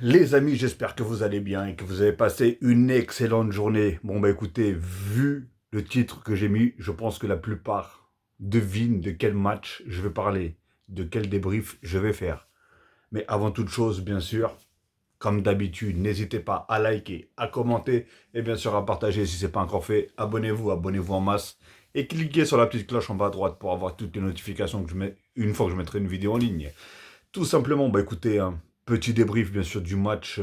Les amis, j'espère que vous allez bien et que vous avez passé une excellente journée. Bon bah écoutez, vu le titre que j'ai mis, je pense que la plupart devinent de quel match je vais parler, de quel débrief je vais faire. Mais avant toute chose, bien sûr, comme d'habitude, n'hésitez pas à liker, à commenter et bien sûr à partager si ce n'est pas encore fait. Abonnez-vous en masse et cliquez sur la petite cloche en bas à droite pour avoir toutes les notifications que je mets une fois que je mettrai une vidéo en ligne. Tout simplement, bah écoutez, un petit débrief bien sûr du match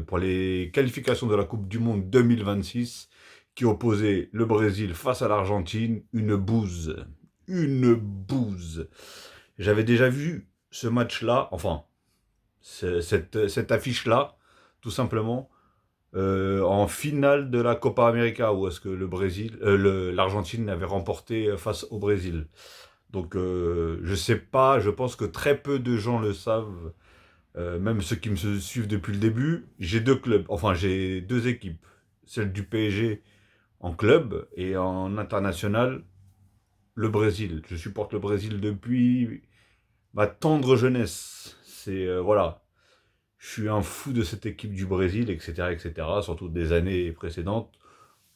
pour les qualifications de la Coupe du Monde 2026 qui opposait le Brésil face à l'Argentine. Une bouse. Une bouse. J'avais déjà vu ce match-là, enfin, cette affiche-là, tout simplement, en finale de la Copa América, où est-ce que l'Argentine avait remporté face au Brésil. Donc, je sais pas, je pense que très peu de gens le savent. Même ceux qui me suivent depuis le début, j'ai deux clubs, enfin j'ai deux équipes. Celle du PSG en club et en international, le Brésil. Je supporte le Brésil depuis ma tendre jeunesse. Voilà, je suis un fou de cette équipe du Brésil, etc., etc., surtout des années précédentes.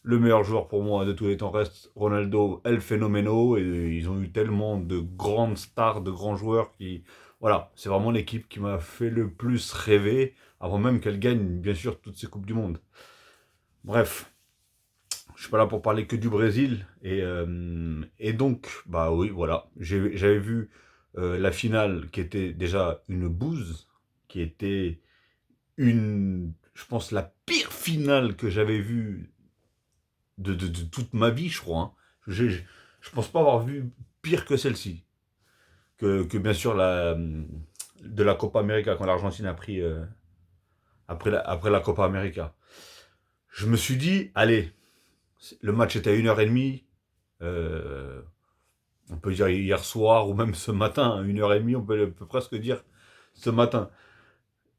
Le meilleur joueur pour moi de tous les temps reste Ronaldo El Fenomeno. Et ils ont eu tellement de grandes stars, de grands joueurs qui... Voilà, c'est vraiment l'équipe qui m'a fait le plus rêver, avant même qu'elle gagne, bien sûr, toutes ces Coupes du Monde. Bref, je suis pas là pour parler que du Brésil. Et donc, bah oui, voilà. J'avais vu la finale qui était déjà une bouse, qui était je pense, la pire finale que j'avais vue de toute ma vie, je crois. Hein. Je pense pas avoir vu pire que celle-ci. Que bien sûr de la Copa América, quand l'Argentine a pris après la Copa América. Je me suis dit, allez, le match était à 1h30. euh, on peut dire hier soir ou même ce matin, à 1h30, on peut presque dire ce matin.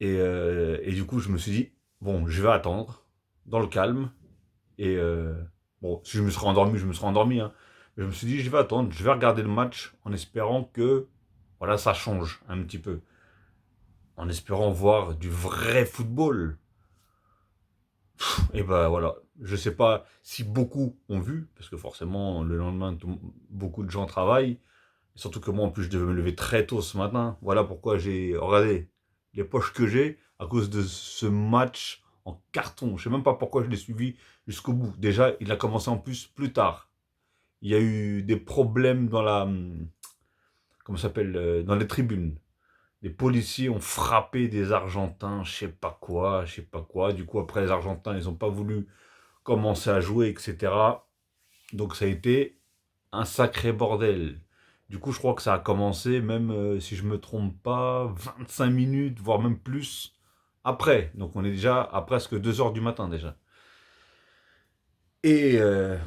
Et du coup, je me suis dit, bon, je vais attendre, dans le calme. Et bon, si je me serais endormi, je me serais endormi. Hein. Mais je me suis dit, je vais attendre, je vais regarder le match en espérant que voilà, ça change un petit peu. En espérant voir du vrai football. Et ben voilà, je sais pas si beaucoup ont vu, parce que forcément, le lendemain, beaucoup de gens travaillent. Surtout que moi, en plus, je devais me lever très tôt ce matin. Voilà pourquoi j'ai regardé les poches que j'ai à cause de ce match en carton. Je sais même pas pourquoi je l'ai suivi jusqu'au bout. Déjà, il a commencé en plus tard. Il y a eu des problèmes dans comment ça s'appelle, dans les tribunes. Les policiers ont frappé des Argentins, je sais pas quoi, je sais pas quoi. Du coup, après, les Argentins, ils ont pas voulu commencer à jouer, etc. Donc, ça a été un sacré bordel. Du coup, je crois que ça a commencé, même si je me trompe pas, 25 minutes, voire même plus après. Donc, on est déjà à presque 2 heures du matin déjà. Et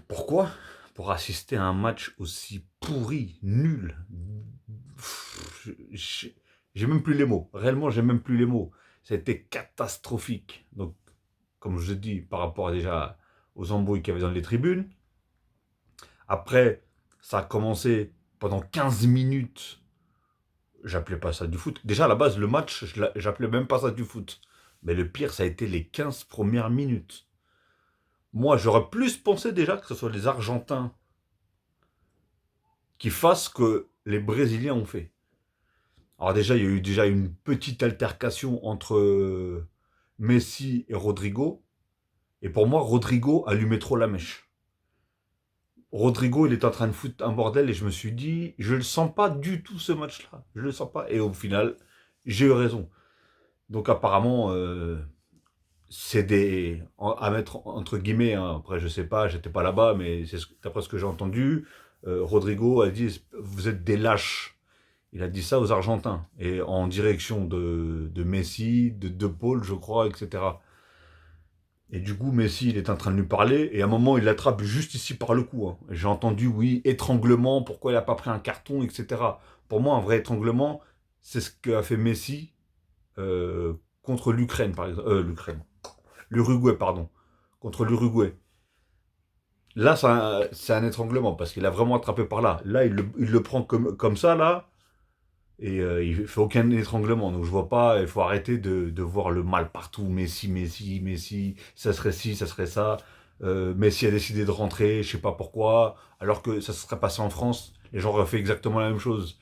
pourquoi? Pour assister à un match aussi pourri, nul. J'ai même plus les mots. Réellement, j'ai même plus les mots. Ça a été catastrophique. Donc, comme je dis, par rapport déjà aux embrouilles qu'il y avait dans les tribunes. Après, ça a commencé pendant 15 minutes. J'appelais pas ça du foot. Déjà, à la base, le match, j'appelais même pas ça du foot. Mais le pire, ça a été les 15 premières minutes. Moi, j'aurais plus pensé déjà que ce soit les Argentins qui fassent ce que les Brésiliens ont fait. Alors déjà, il y a eu déjà une petite altercation entre Messi et Rodrigo. Et pour moi, Rodrigo allumait trop la mèche. Rodrigo, il est en train de foutre un bordel et je me suis dit, je le sens pas du tout ce match-là. Je le sens pas. Et au final, j'ai eu raison. Donc apparemment, c'est à mettre entre guillemets. Hein. Après, je sais pas, j'étais pas là-bas, mais d'après ce que j'ai entendu, Rodrigo a dit, vous êtes des lâches. Il a dit ça aux Argentins et en direction de Messi, de Paul, je crois, etc. Et du coup, Messi, il est en train de lui parler, et à un moment, il l'attrape juste ici par le cou. Hein. J'ai entendu, oui, étranglement, pourquoi il n'a pas pris un carton, etc. Pour moi, un vrai étranglement, c'est ce qu'a fait Messi contre l'Ukraine, par exemple. L'Uruguay, pardon. Contre l'Uruguay. Là, c'est un étranglement, parce qu'il a vraiment attrapé par là. Là, il le prend comme ça, là. Et il fait aucun étranglement. Donc je vois pas, il faut arrêter de voir le mal partout. Messi, Messi, Messi, ça serait ci, ça serait ça. Messi a décidé de rentrer, je sais pas pourquoi, alors que ça se serait passé en France, les gens auraient fait exactement la même chose.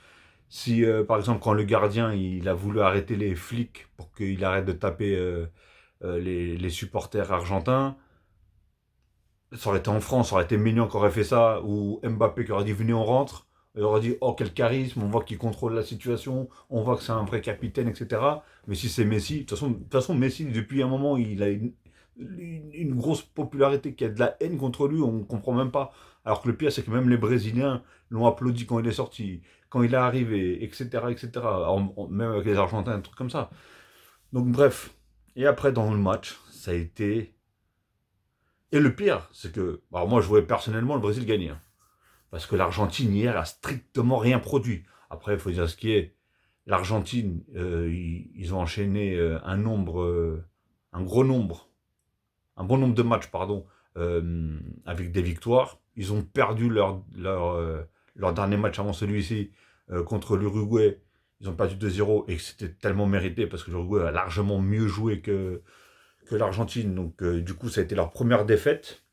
Si, par exemple, quand le gardien, il a voulu arrêter les flics pour qu'il arrête de taper les supporters argentins, ça aurait été en France, ça aurait été Maignan qui aurait fait ça, ou Mbappé qui aurait dit venez on rentre, il aurait dit oh quel charisme, on voit qu'il contrôle la situation, on voit que c'est un vrai capitaine, etc. Mais si c'est Messi, de toute façon Messi depuis un moment il a une grosse popularité, qui a de la haine contre lui, on ne comprend même pas. Alors que le pire c'est que même les Brésiliens l'ont applaudi quand il est sorti, quand il est arrivé, etc. etc. Même avec les Argentins, un truc comme ça. Donc bref, et après dans le match, ça a été et le pire, c'est que, alors moi je voulais personnellement le Brésil gagner, hein, parce que l'Argentine hier a strictement rien produit. Après, il faut dire ce qui est. L'Argentine, ils ont enchaîné un gros nombre, un bon nombre de matchs, pardon, avec des victoires. Ils ont perdu leur dernier match avant celui-ci contre l'Uruguay. Ils ont perdu 2-0 et c'était tellement mérité parce que l'Uruguay a largement mieux joué que l'Argentine. Donc, du coup, ça a été leur première défaite.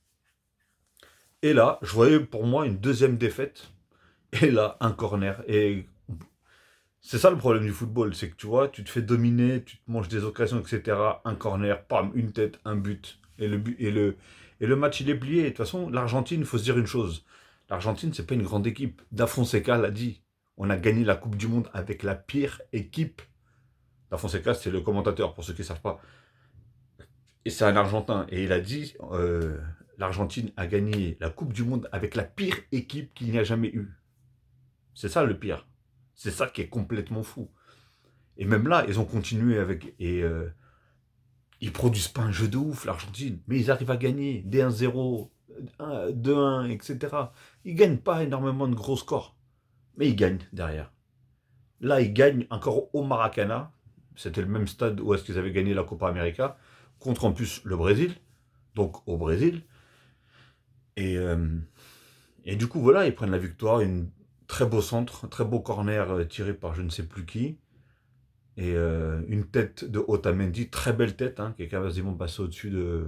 Et là, je voyais pour moi une deuxième défaite. Et là, un corner. Et c'est ça le problème du football, c'est que tu vois, tu te fais dominer, tu te manges des occasions, etc. Un corner, pam, une tête, un but. Et le match, il est plié. De toute façon, l'Argentine, il faut se dire une chose. L'Argentine, c'est pas une grande équipe. Da Fonseca l'a dit. On a gagné la Coupe du Monde avec la pire équipe. Da Fonseca, c'est le commentateur, pour ceux qui ne savent pas. Et c'est un Argentin. Et il a dit, l'Argentine a gagné la Coupe du Monde avec la pire équipe qu'il n'y a jamais eu. C'est ça le pire. C'est ça qui est complètement fou. Et même là, ils ont continué avec. Et ils produisent pas un jeu de ouf, l'Argentine. Mais ils arrivent à gagner des 1-0, 2-1, etc. Ils gagnent pas énormément de gros scores. Mais ils gagnent derrière. Là, ils gagnent encore au Maracana. C'était le même stade où est-ce qu'ils avaient gagné la Copa América. Contre en plus le Brésil. Donc au Brésil. Et, euh, et du coup, voilà, ils prennent la victoire. Une très beau centre, un très beau corner tiré par je ne sais plus qui. Et une tête de Otamendi, très belle tête, hein, qui est quasiment passée au-dessus de.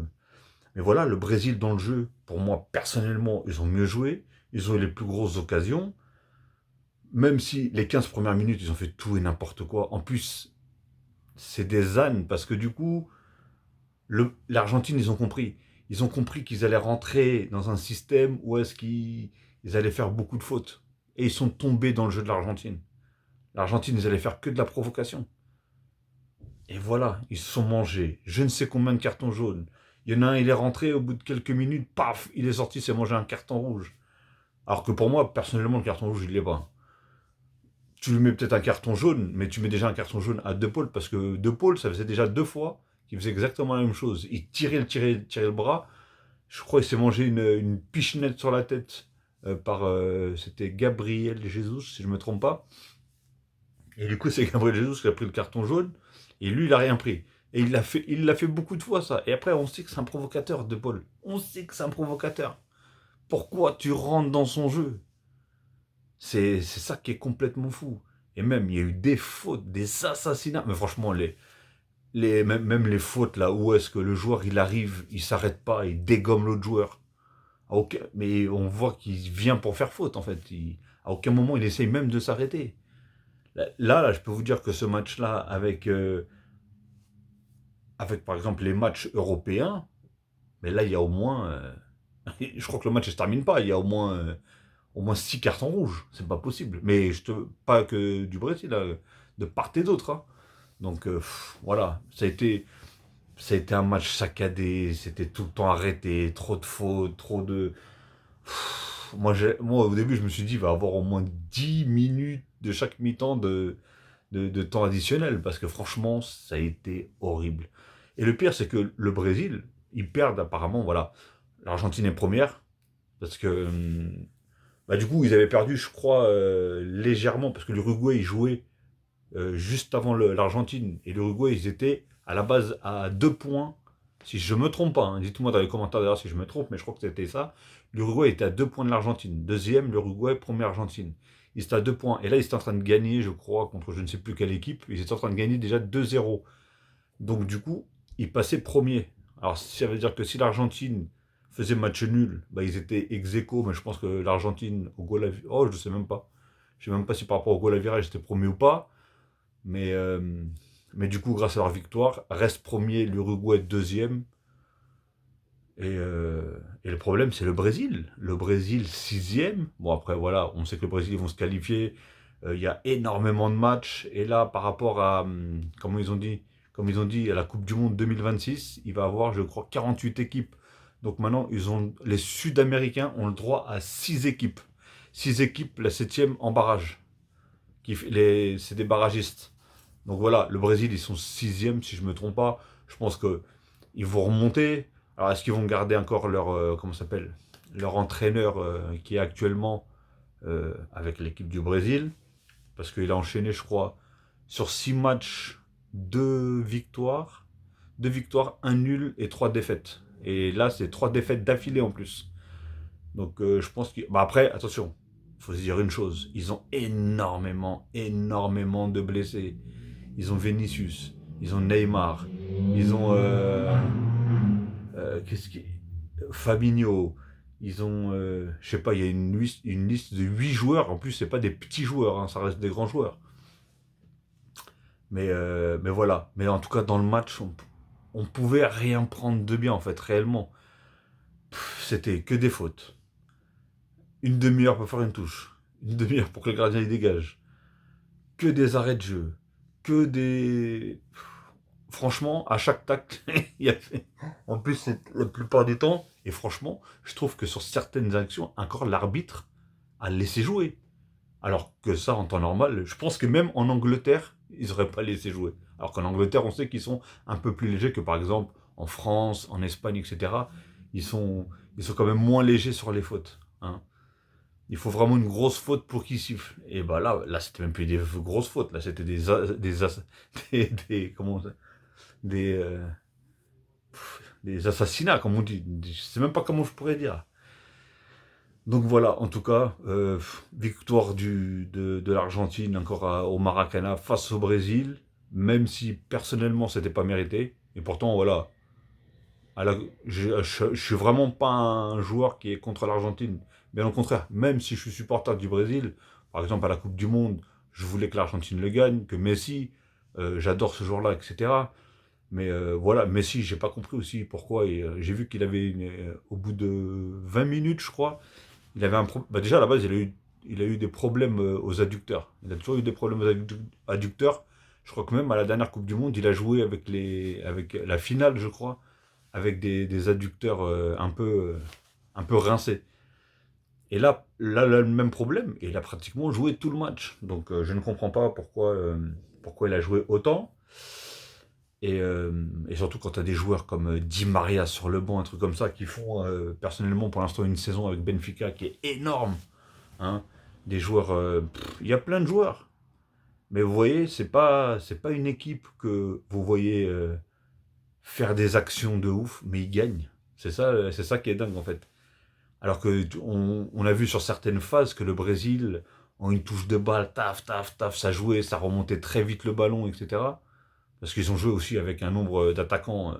Mais voilà, le Brésil dans le jeu, pour moi, personnellement, ils ont mieux joué. Ils ont eu les plus grosses occasions. Même si les 15 premières minutes, ils ont fait tout et n'importe quoi. En plus, c'est des ânes, parce que du coup, l'Argentine, ils ont compris. Ils ont compris qu'ils allaient rentrer dans un système où est-ce qu'ils allaient faire beaucoup de fautes. Et ils sont tombés dans le jeu de l'Argentine. L'Argentine, ils allaient faire que de la provocation. Et voilà, ils se sont mangés je ne sais combien de cartons jaunes. Il y en a un, il est rentré, au bout de quelques minutes, paf, il est sorti, s'est mangé un carton rouge. Alors que pour moi, personnellement, le carton rouge, il l'est pas. Tu lui mets peut-être un carton jaune, mais tu mets déjà un carton jaune à De Paul, parce que De Paul, ça faisait déjà 2 fois qu'il faisait exactement la même chose. Il tirait le bras. Je crois qu'il s'est mangé une pichenette sur la tête par, c'était Gabriel Jesus, si je ne me trompe pas. Et du coup, c'est Gabriel Jesus qui a pris le carton jaune, et lui, il a rien pris. Et il l'a fait beaucoup de fois, ça. Et après, on sait que c'est un provocateur, De Paul. On sait que c'est un provocateur. Pourquoi tu rentres dans son jeu? C'est ça qui est complètement fou. Et même, il y a eu des fautes, des assassinats. Mais franchement, même les fautes, là, où est-ce que le joueur, il arrive, il s'arrête pas, il dégomme l'autre joueur. Mais on voit qu'il vient pour faire faute, en fait. À aucun moment, il essaye même de s'arrêter. Là, je peux vous dire que ce match-là, avec par exemple les matchs européens, mais là, il y a au moins. Je crois que le match ne se termine pas. Il y a au moins 6 cartons rouges. C'est pas possible. Mais pas que du Brésil, là, de part et d'autre, hein. Donc voilà, ça a été un match saccadé. C'était tout le temps arrêté. Trop de fautes, trop de. Moi, au début, je me suis dit, il va y avoir au moins 10 minutes de chaque mi-temps de temps additionnel, parce que franchement, ça a été horrible. Et le pire, c'est que le Brésil, ils perdent apparemment, voilà. L'Argentine est première, parce que, bah, du coup, ils avaient perdu, je crois, légèrement, parce que l'Uruguay, ils jouaient juste avant l'Argentine. Et l'Uruguay, ils étaient à la base à 2 points, si je me trompe pas, hein. Dites-moi dans les commentaires d'ailleurs si je me trompe, mais je crois que c'était ça. L'Uruguay était à 2 points de l'Argentine. Deuxième, l'Uruguay, première Argentine. Ils étaient à 2 points. Et là, ils étaient en train de gagner, je crois, contre je ne sais plus quelle équipe. Ils étaient en train de gagner déjà 2-0. Donc du coup, ils passaient premiers. Alors ça veut dire que si l'Argentine faisait match nul, bah, ils étaient ex aequo, mais je pense que l'Argentine, au goal à... Oh, je sais même pas. Je sais même pas si par rapport au goal à virage, ils étaient premiers ou pas. Mais, euh, mais du coup, grâce à leur victoire, reste premier, l'Uruguay deuxième. Et le problème, c'est le Brésil. Le Brésil, sixième. Bon, après, voilà, on sait que le Brésil, ils vont se qualifier. Il y a énormément de matchs. Et là, par rapport à, comme ils ont dit, à la Coupe du Monde 2026, il va y avoir, je crois, 48 équipes. Donc maintenant, les Sud-Américains ont le droit à 6 équipes. 6 équipes, la septième en barrage. C'est des barragistes. Donc voilà, le Brésil, ils sont sixième, si je ne me trompe pas. Je pense qu'ils vont remonter. Alors, est-ce qu'ils vont garder encore comment ça s'appelle, leur entraîneur qui est actuellement avec l'équipe du Brésil? Parce qu'il a enchaîné, je crois, sur 6 matchs, 2 victoires. 2 victoires, 1 nul et 3 défaites. Et là, c'est 3 défaites d'affilée en plus. Donc je pense que... Bah, après, attention, il faut se dire une chose. Ils ont énormément de blessés. Ils ont Vinicius, ils ont Neymar, ils ont qu'est-ce qui Fabinho, ils ont je sais pas, il y a une liste de 8 joueurs. En plus, c'est pas des petits joueurs, hein, ça reste des grands joueurs. Mais voilà. Mais en tout cas, dans le match, on pouvait rien prendre de bien en fait, réellement. C'était que des fautes. Une demi-heure pour faire une touche. Une demi-heure pour que le gardien il dégage. Que des arrêts de jeu. Que des... Franchement, à chaque tacle, il y a fait... En plus, c'est la plupart des temps, et franchement, je trouve que sur certaines actions, encore l'arbitre a laissé jouer. Alors que ça, en temps normal, je pense que même en Angleterre, ils n'auraient pas laissé jouer. Alors qu'en Angleterre, on sait qu'ils sont un peu plus légers que par exemple en France, en Espagne, etc. Ils sont quand même moins légers sur les fautes. Hein. Il faut vraiment une grosse faute pour qu'ils sifflent. Et bah là c'était même plus des grosses fautes. Là, c'était comment des, euh, des assassinats, comme on dit. Je sais même pas comment je pourrais dire. Donc voilà, en tout cas, victoire de l'Argentine encore au Maracana face au Brésil, même si personnellement c'était pas mérité. Et pourtant, voilà, je suis vraiment pas un joueur qui est contre l'Argentine. Bien au contraire, même si je suis supporter du Brésil, par exemple à la Coupe du Monde, je voulais que l'Argentine le gagne, que Messi, j'adore ce joueur-là, etc. Mais voilà, Messi, j'ai pas compris aussi pourquoi. Et j'ai vu qu'il avait, au bout de 20 minutes, je crois, il avait un problème. Bah déjà, à la base, il a eu des problèmes aux adducteurs. Il a toujours eu des problèmes aux adducteurs. Je crois que même à la dernière Coupe du Monde, il a joué avec la finale, je crois, avec des adducteurs un peu rincés. Et là, le même problème. Et il a pratiquement joué tout le match. Donc, je ne comprends pas pourquoi il a joué autant. Et surtout quand tu as des joueurs comme Di Maria sur le banc, un truc comme ça, qui font personnellement pour l'instant une saison avec Benfica qui est énorme. Hein. Des joueurs, il y a plein de joueurs. Mais vous voyez, c'est pas une équipe que vous voyez faire des actions de ouf, mais ils gagnent. C'est ça qui est dingue en fait. Alors que on a vu sur certaines phases que le Brésil, en une touche de balle, taf, taf, taf, ça jouait, ça remontait très vite le ballon, etc. Parce qu'ils ont joué aussi avec un nombre d'attaquants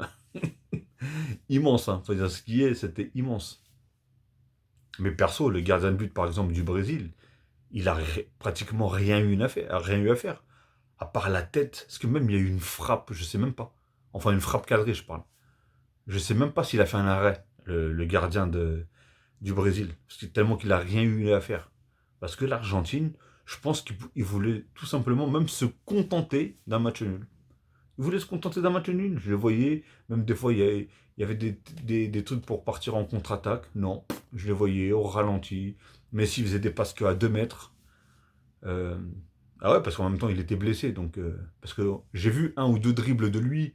immense. Hein. Faut dire ce qui est, c'était immense. Mais perso, le gardien de but, par exemple, du Brésil, il a pratiquement rien eu à faire. À part la tête. Parce que même il y a eu une frappe, je sais même pas. Enfin, une frappe cadrée, je parle. Je sais même pas s'il a fait un arrêt, le gardien du Brésil. Parce que tellement qu'il a rien eu à faire. Parce que l'Argentine, je pense qu'il voulait tout simplement même se contenter d'un match nul. Ils voulaient se contenter d'un match nul. Je le voyais, même des fois, il y avait des trucs pour partir en contre-attaque. Non, je les voyais au ralenti. Messi faisait des passes qu'à 2 mètres. Euh, ah ouais, parce qu'en même temps, il était blessé. Donc, parce que j'ai vu un ou deux dribbles de lui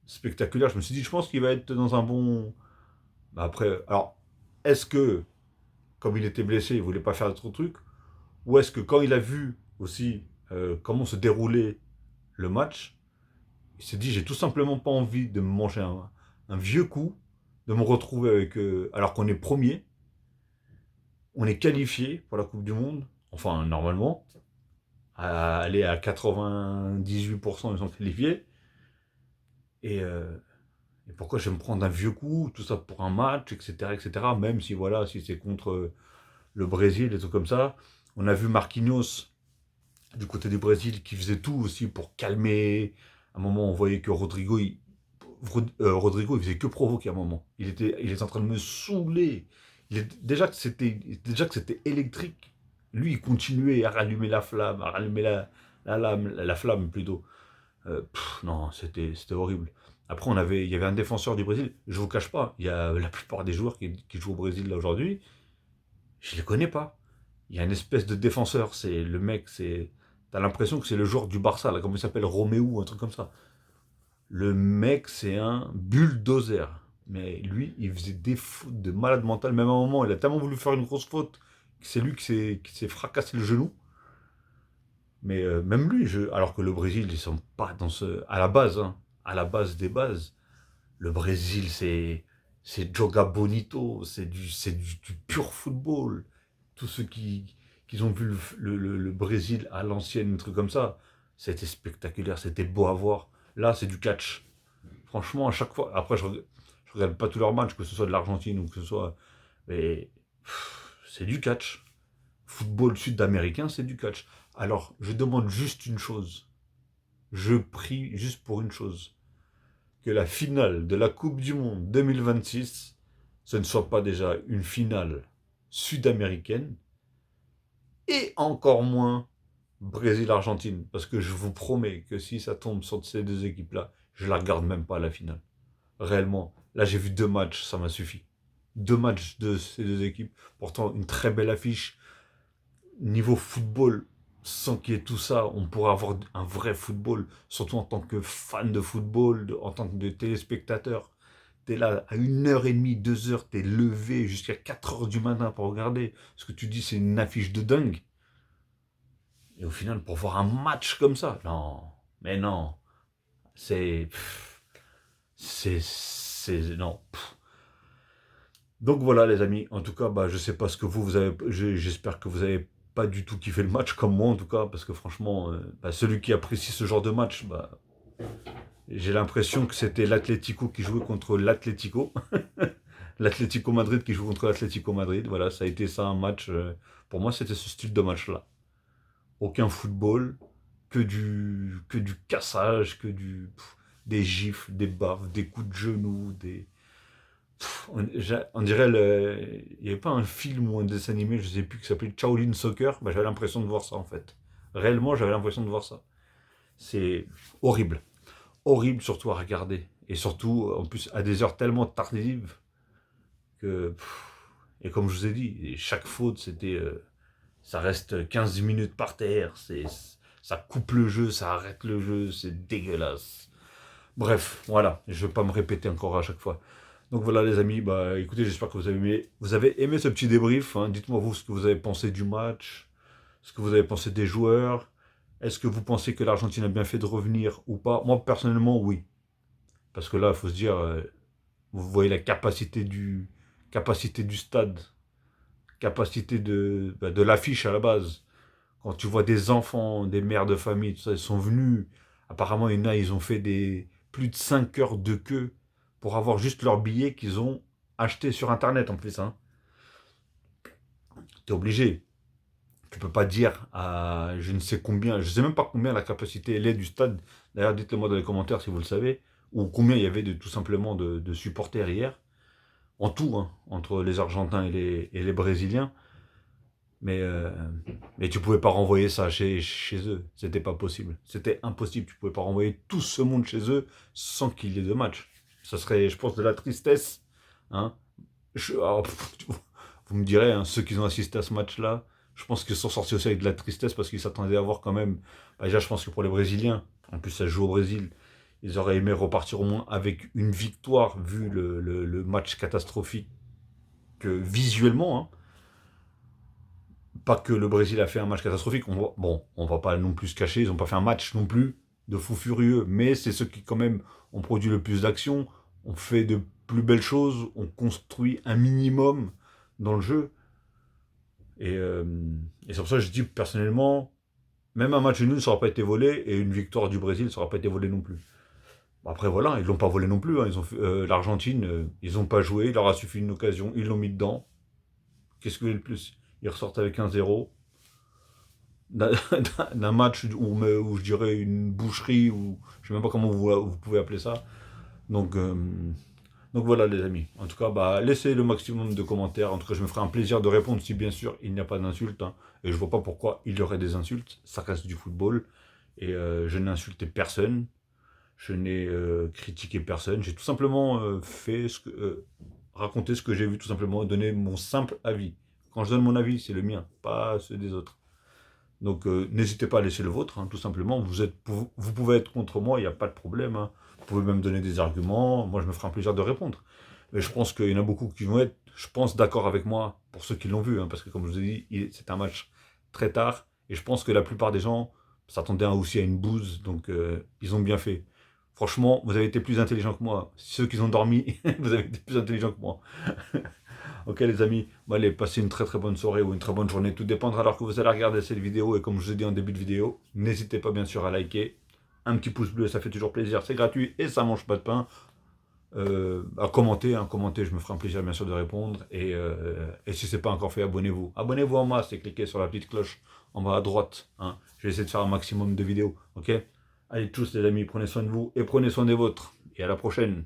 spectaculaires. Je me suis dit, je pense qu'il va être dans un bon. Bah après, alors, est-ce que, comme il était blessé, il voulait pas faire d'autres trucs? Ou est-ce que quand il a vu aussi comment se déroulait le match, il s'est dit, j'ai tout simplement pas envie de me manger un vieux coup, de me retrouver avec... alors qu'on est premier, on est qualifié pour la Coupe du Monde, enfin normalement, à aller à 98%, ils sont qualifiés. Et, euh, et pourquoi je vais me prendre un vieux coup, tout ça pour un match, etc., etc., même si voilà, si c'est contre le Brésil, des trucs comme ça. On a vu Marquinhos du côté du Brésil qui faisait tout aussi pour calmer. À un moment, on voyait que Rodrigo, il faisait que provoquer à un moment. Il était en train de me saouler. Déjà que c'était électrique. Lui, il continuait à rallumer la flamme, à rallumer la flamme plutôt. Non, c'était horrible. Après, il y avait un défenseur du Brésil. Je vous cache pas, il y a la plupart des joueurs qui jouent au Brésil là aujourd'hui, je les connais pas. Il y a une espèce de défenseur, c'est le mec, t'as l'impression que c'est le joueur du Barça, là, comme il s'appelle, Roméo, un truc comme ça. Le mec, c'est un bulldozer. Mais lui, il faisait des fautes de malade mental. Même à un moment, il a tellement voulu faire une grosse faute que c'est lui qui s'est fracassé le genou. Mais même lui, alors que le Brésil, ils sont pas dans ce. À la base, hein, à la base des bases, le Brésil, c'est Joga Bonito, c'est du pur football. Tous ceux qui ont vu le Brésil à l'ancienne, un truc comme ça, c'était spectaculaire, c'était beau à voir. Là, c'est du catch. Franchement, à chaque fois. Après, je regarde pas tous leurs matchs, que ce soit de l'Argentine ou que ce soit. Mais c'est du catch. Football sud-américain, c'est du catch. Alors, je demande juste une chose. Je prie juste pour une chose. Que la finale de la Coupe du Monde 2026, ce ne soit pas déjà une finale sud-américaine et encore moins Brésil-Argentine. Parce que je vous promets que si ça tombe sur ces deux équipes-là, je la regarde même pas à la finale. Réellement. Là, j'ai vu 2 matchs, ça m'a suffi. 2 matchs de ces deux équipes. Pourtant, une très belle affiche. Niveau football, sans qu'il y ait tout ça, on pourrait avoir un vrai football, surtout en tant que fan de football, en tant que téléspectateur. T'es là à 1h30, 2 heures, t'es levé jusqu'à 4 heures du matin pour regarder. Ce que tu dis, c'est une affiche de dingue. Et au final, pour voir un match comme ça, non, mais non, c'est. Non. Donc voilà les amis, en tout cas, bah, je sais pas ce que vous avez, j'espère que vous avez pas du tout kiffé le match comme moi en tout cas, parce que franchement, bah, celui qui apprécie ce genre de match, bah, j'ai l'impression que c'était l'Atlético qui jouait contre l'Atlético, l'Atlético Madrid qui joue contre l'Atlético Madrid, voilà, ça a été ça un match, pour moi c'était ce style de match-là. Aucun football, que du cassage, des gifles, des baffes, des coups de genoux, on dirait il n'y avait pas un film ou un dessin animé, je sais plus, qui s'appelait Shaolin Soccer. Bah, j'avais l'impression de voir ça en fait. Réellement, j'avais l'impression de voir ça. C'est horrible. Horrible surtout à regarder. Et surtout, en plus, à des heures tellement tardives que. Et comme je vous ai dit, chaque faute, ça reste 15 minutes par terre. Ça coupe le jeu, ça arrête le jeu, c'est dégueulasse. Bref, voilà, je ne vais pas me répéter encore à chaque fois. Donc voilà les amis, bah écoutez, j'espère que vous avez aimé ce petit débrief, hein. Dites-moi vous ce que vous avez pensé du match, ce que vous avez pensé des joueurs. Est-ce que vous pensez que l'Argentine a bien fait de revenir ou pas? Moi personnellement oui. Parce que là, il faut se dire, vous voyez la capacité du stade, capacité de l'affiche à la base. Quand tu vois des enfants, des mères de famille, tout ça, ils sont venus. Apparemment, il y en a, ils ont fait plus de 5 heures de queue pour avoir juste leur billet qu'ils ont acheté sur Internet en plus. Hein. T'es obligé. Tu peux pas dire à je ne sais combien, je sais même pas combien la capacité elle est du stade. D'ailleurs, dites-le moi dans les commentaires si vous le savez. Ou combien il y avait tout simplement de supporters hier. En tout, hein, entre les Argentins et les Brésiliens. Mais, euh, mais tu pouvais pas renvoyer ça chez eux. C'était pas possible. C'était impossible. Tu pouvais pas renvoyer tout ce monde chez eux sans qu'il y ait de match. Ça serait, je pense, de la tristesse. Hein. Vous me direz, hein, ceux qui ont assisté à ce match-là, je pense qu'ils sont sortis aussi avec de la tristesse parce qu'ils s'attendaient à voir quand même. Bah, déjà, je pense que pour les Brésiliens, en plus ça se joue au Brésil, ils auraient aimé repartir au moins avec une victoire vu le match catastrophique que visuellement. Hein, pas que le Brésil a fait un match catastrophique. Bon, on va pas non plus se cacher, ils n'ont pas fait un match non plus de fou furieux, mais c'est ceux qui quand même ont produit le plus d'actions, ont fait de plus belles choses, ont construit un minimum dans le jeu. Et c'est pour ça que je dis personnellement, même un match nul, ça n'aura pas été volé, et une victoire du Brésil, ça n'aura pas été volé non plus. Bon, après, voilà, ils l'ont pas volé non plus. Hein. L'Argentine, ils n'ont pas joué, il leur a suffi une occasion, ils l'ont mis dedans. Qu'est-ce que vous voulez de plus? Ils ressortent avec 1-0 d'un match où je dirais une boucherie, ou je ne sais même pas comment vous pouvez appeler ça. Donc, euh, donc voilà les amis. En tout cas, bah, laissez le maximum de commentaires. En tout cas, je me ferai un plaisir de répondre si bien sûr il n'y a pas d'insultes. Hein. Et je vois pas pourquoi il y aurait des insultes. Ça reste du football. Et je n'ai insulté personne. Je n'ai critiqué personne. J'ai tout simplement raconté ce que j'ai vu, tout simplement, donner mon simple avis. Quand je donne mon avis, c'est le mien, pas ceux des autres. Donc n'hésitez pas à laisser le vôtre, hein, tout simplement. Vous pouvez être contre moi, il n'y a pas de problème. Hein. Vous pouvez même donner des arguments. Moi, je me ferai un plaisir de répondre. Mais je pense qu'il y en a beaucoup qui vont être, je pense, d'accord avec moi, pour ceux qui l'ont vu. Hein, parce que, comme je vous ai dit, c'est un match très tard. Et je pense que la plupart des gens s'attendaient aussi à une bouse. Donc, ils ont bien fait. Franchement, vous avez été plus intelligents que moi. Ceux qui ont dormi, vous avez été plus intelligents que moi. Ok les amis, bon, allez, passez une très très bonne soirée ou une très bonne journée, tout dépendra alors que vous allez regarder cette vidéo, et comme je vous ai dit en début de vidéo, n'hésitez pas bien sûr à liker, un petit pouce bleu, ça fait toujours plaisir, c'est gratuit et ça mange pas de pain, à commenter, hein, commenter, je me ferai un plaisir bien sûr de répondre, et si c'est pas encore fait, abonnez-vous. Abonnez-vous en masse et cliquez sur la petite cloche en bas à droite, hein. Je vais essayer de faire un maximum de vidéos, ok. Allez tous les amis, prenez soin de vous et prenez soin des vôtres, et à la prochaine.